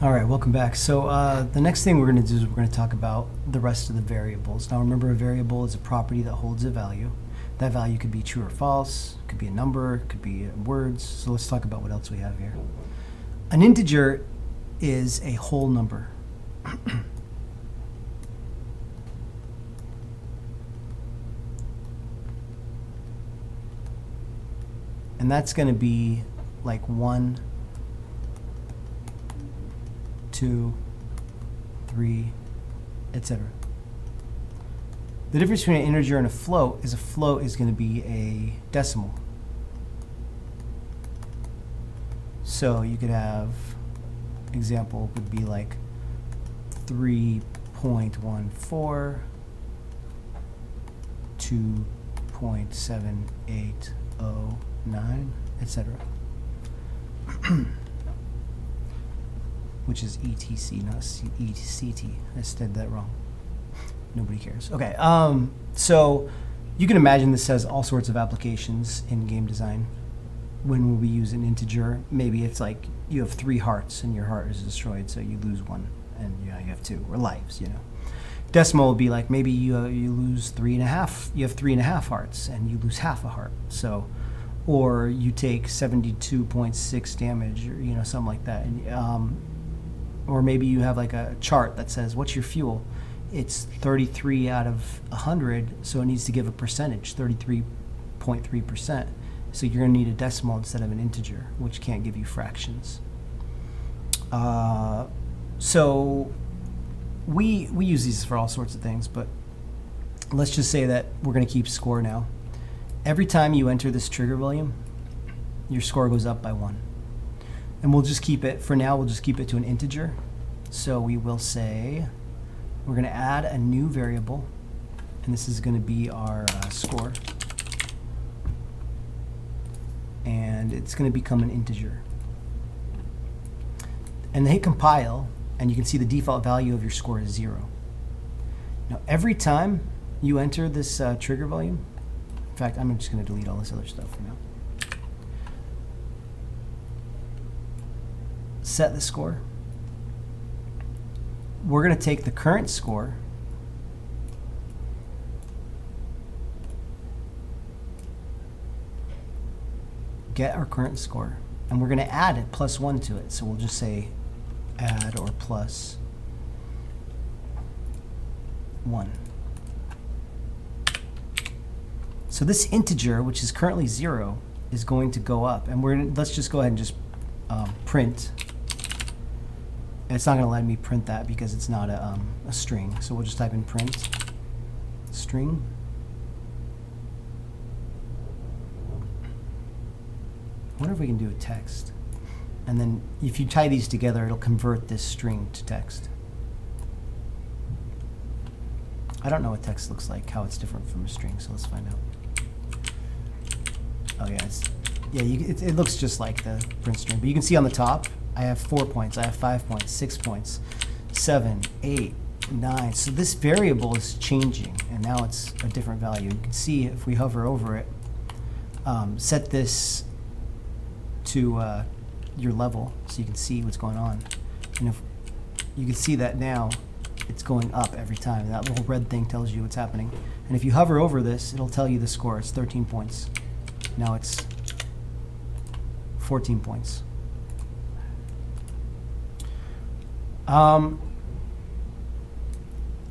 All right, welcome back. So the next thing we're going to do is we're going to talk about the rest of the variables. Now remember, a variable is a property that holds a value. That value could be true or false, could be a number, could be words. So let's talk about what else we have here. An integer is a whole number. And that's going to be like 1, 2, 3, etc. The difference between an integer and a float is going to be a decimal. So you could have, example would be like 3.14, 2.7809, etc. Which is ETC, not ECT. I said that wrong. Nobody cares. Okay, so you can imagine this has all sorts of applications in game design. When we use an integer, maybe it's like you have 3 hearts and your heart is destroyed, so you lose 1, and you have 2, or lives, Decimal would be like maybe you lose 3.5. You have 3.5 hearts and you lose half a heart. So, or you take 72.6 damage, or something like that. And, or maybe you have like a chart that says, what's your fuel? It's 33 out of 100, so it needs to give a percentage, 33.3%. So you're going to need a decimal instead of an integer, which can't give you fractions. So we use these for all sorts of things, but let's just say that we're going to keep score now. Every time you enter this trigger, William, your score goes up by 1. And we'll just keep it, for now, we'll just keep it to an integer. So we will say, we're going to add a new variable, and this is going to be our score. And it's going to become an integer. And then hit compile, and you can see the default value of your score is 0. Now, every time you enter this trigger volume, in fact, I'm just going to delete all this other stuff for now. Set the score. We're going to take the current score get our current score, and we're going to add it +1 to it. So we'll just say add or +1. So this integer, which is currently 0, is going to go up, and let's just go ahead and just print. And it's not going to let me print that because it's not a string. So we'll just type in print string. I wonder if we can do a text. And then if you tie these together, it'll convert this string to text. I don't know what text looks like, how it's different from a string, so let's find out. Oh yeah, it looks just like the print string. But you can see on the top, I have 4 points, I have 5 points, 6 points, 7, 8, 9. So this variable is changing, and now it's a different value. You can see if we hover over it, set this to your level so you can see what's going on. And if you can see that now it's going up every time. That little red thing tells you what's happening. And if you hover over this, it'll tell you the score. It's 13 points. Now it's 14 points.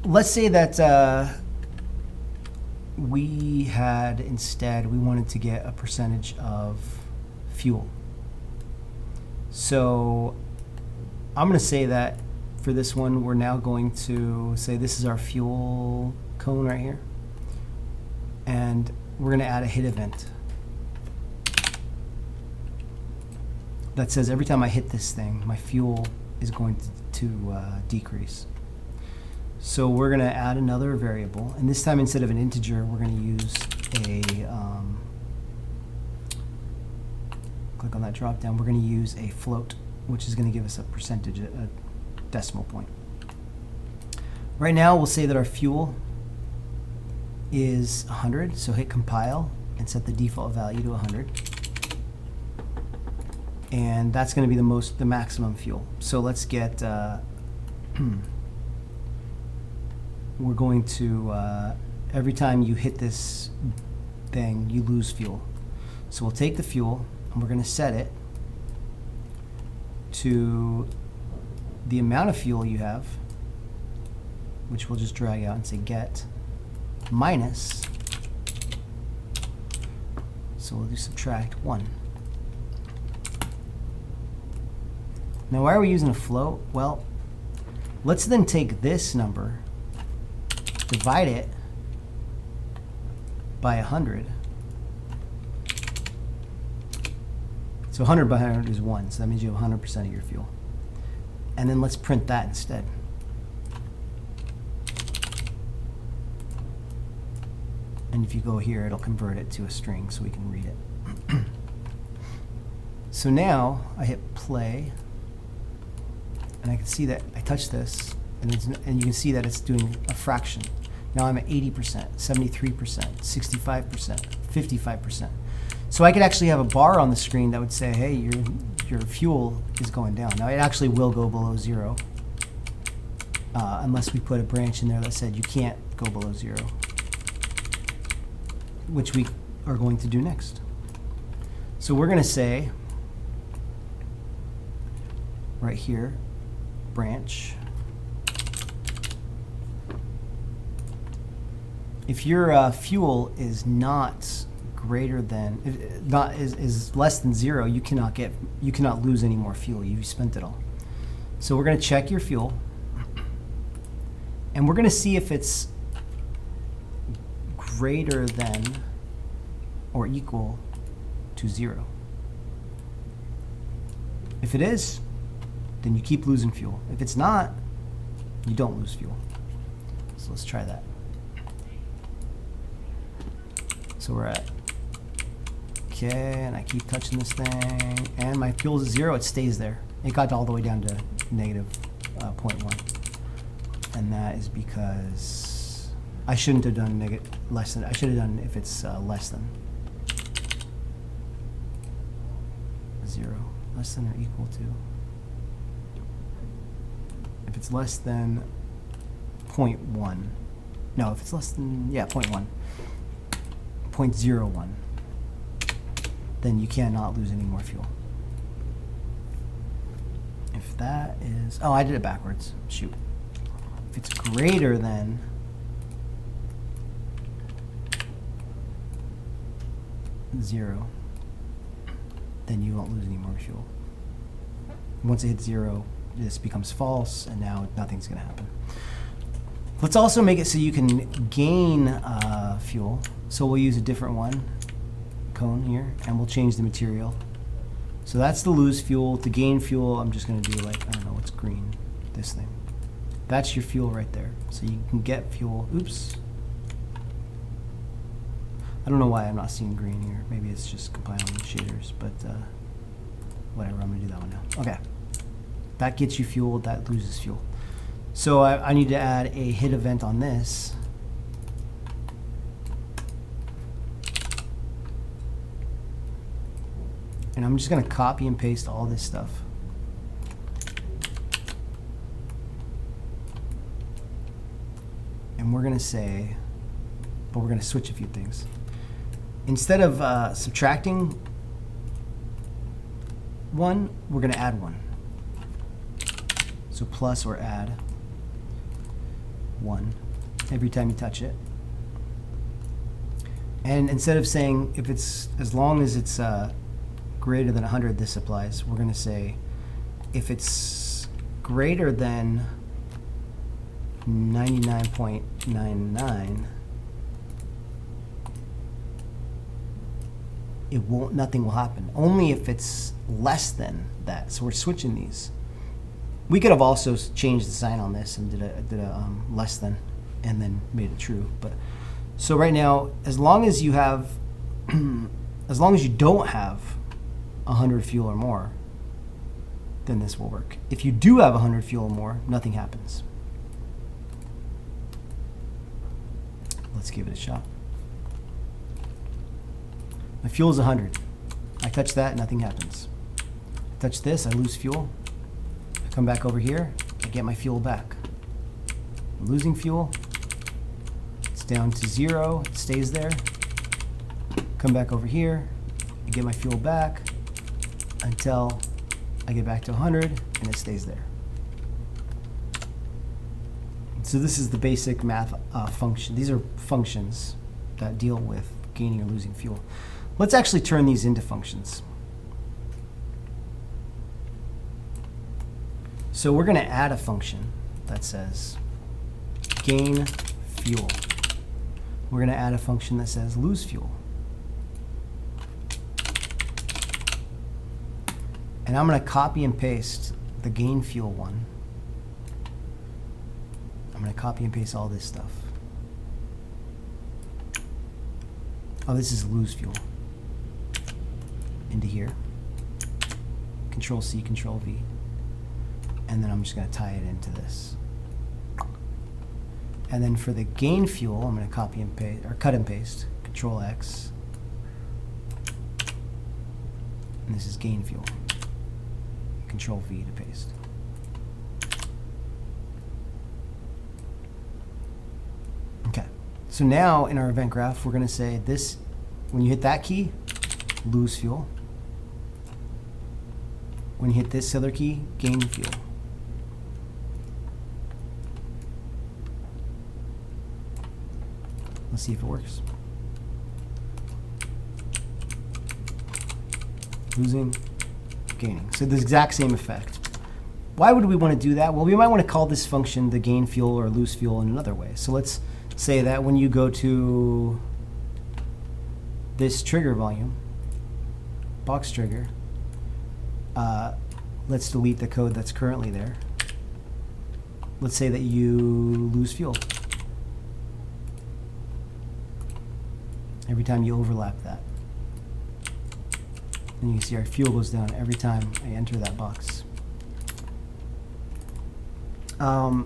Let's say that we wanted to get a percentage of fuel. So I'm going to say that for this one, we're now going to say this is our fuel cone right here. And we're going to add a hit event that says every time I hit this thing, my fuel is going to decrease. So we're going to add another variable, and this time instead of an integer, we're going to use a click on that drop down. We're going to use a float, which is going to give us a percentage, a decimal point. Right now, we'll say that our fuel is 100. So hit compile and set the default value to 100. and that's going to be the maximum fuel. So let's get we're going to every time you hit this thing, you lose fuel. So we'll take the fuel and we're going to set it to the amount of fuel you have, which we'll just drag out and say get, minus, so we'll do subtract 1. Now why are we using a float? Well, let's then take this number, divide it by 100. So 100 by 100 is 1, so that means you have 100% of your fuel. And then let's print that instead. And if you go here, it'll convert it to a string so we can read it. So now I hit play, and I can see that I touch this, and you can see that it's doing a fraction. Now I'm at 80%, 73%, 65%, 55%. So I could actually have a bar on the screen that would say, hey, your fuel is going down. Now it actually will go below 0, unless we put a branch in there that said you can't go below 0, which we are going to do next. So we're going to say right here, branch. If your fuel is not greater than, is less than 0, you cannot lose any more fuel. You've spent it all. So we're going to check your fuel, and we're going to see if it's greater than or equal to 0. If it is, then you keep losing fuel. If it's not, you don't lose fuel. So let's try that. So we're at, okay, and I keep touching this thing, and my fuel is 0, it stays there. It got all the way down to negative 0.1. And that is because I shouldn't have done less than, I should have done if it's less than 0, less than or equal to. If it's less than 0.1, no, if it's less than, yeah, 0.1, 0.01, then you cannot lose any more fuel. If that is, oh, I did it backwards, shoot. If it's greater than 0, then you won't lose any more fuel. Once it hits 0, this becomes false, and now nothing's going to happen. Let's also make it so you can gain fuel. So we'll use a different one, cone here, and we'll change the material. So that's the lose fuel. To gain fuel, I'm just going to do like, I don't know, what's green, this thing. That's your fuel right there. So you can get fuel. Oops. I don't know why I'm not seeing green here. Maybe it's just compiling shaders, but whatever, I'm going to do that one now. Okay. That gets you fuel, that loses fuel. So I need to add a hit event on this. And I'm just going to copy and paste all this stuff. And we're going to say, but we're going to switch a few things. Instead of subtracting 1, we're going to add 1. So plus or add 1 every time you touch it. And instead of saying if it's, as long as it's greater than 100, this applies, we're going to say if it's greater than 99.99, nothing will happen. Only if it's less than that. So we're switching these. We could have also changed the sign on this and did a less than, and then made it true. But so right now, as long as you have, as long as you don't have 100 fuel or more, then this will work. If you do have 100 fuel or more, nothing happens. Let's give it a shot. My fuel is 100. I touch that, nothing happens. touch this, I lose fuel. I come back over here, I get my fuel back. I'm losing fuel. It's down to 0, it stays there. Come back over here, I get my fuel back until I get back to 100 and it stays there. So this is the basic math function. These are functions that deal with gaining or losing fuel. Let's actually turn these into functions. So we're going to add a function that says gain fuel. We're going to add a function that says lose fuel. And I'm going to copy and paste the gain fuel one. I'm going to copy and paste all this stuff. Oh, this is lose fuel. Into here. Control C, Control V. And then I'm just going to tie it into this. And then for the gain fuel, I'm going to copy and paste, or cut and paste. Control X. And this is gain fuel. Control V to paste. Okay. So now in our event graph, we're going to say this, when you hit that key, lose fuel. When you hit this other key, gain fuel. Let's see if it works. Losing, gaining. So the exact same effect. Why would we want to do that? Well, we might want to call this function the gain fuel or lose fuel in another way. So let's say that when you go to this trigger volume, box trigger, let's delete the code that's currently there. Let's say that you lose fuel every time you overlap that. And you can see our fuel goes down every time I enter that box. A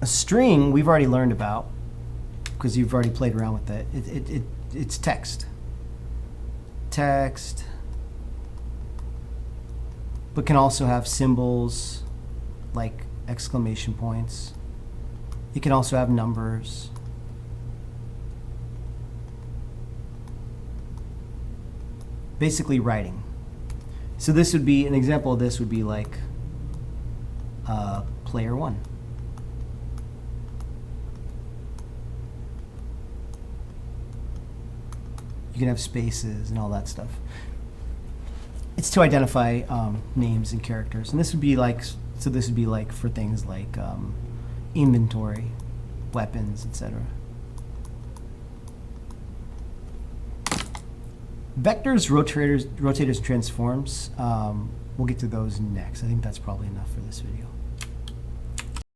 string we've already learned about because you've already played around with it. It's text. Text, but can also have symbols like exclamation points. It can also have numbers. Basically writing. So this would be, an example of this would be like player 1. You can have spaces and all that stuff. It's to identify names and characters. And this would be like, so this would be like for things like inventory, weapons, etc. Vectors, rotators, transforms. We'll get to those next. I think that's probably enough for this video.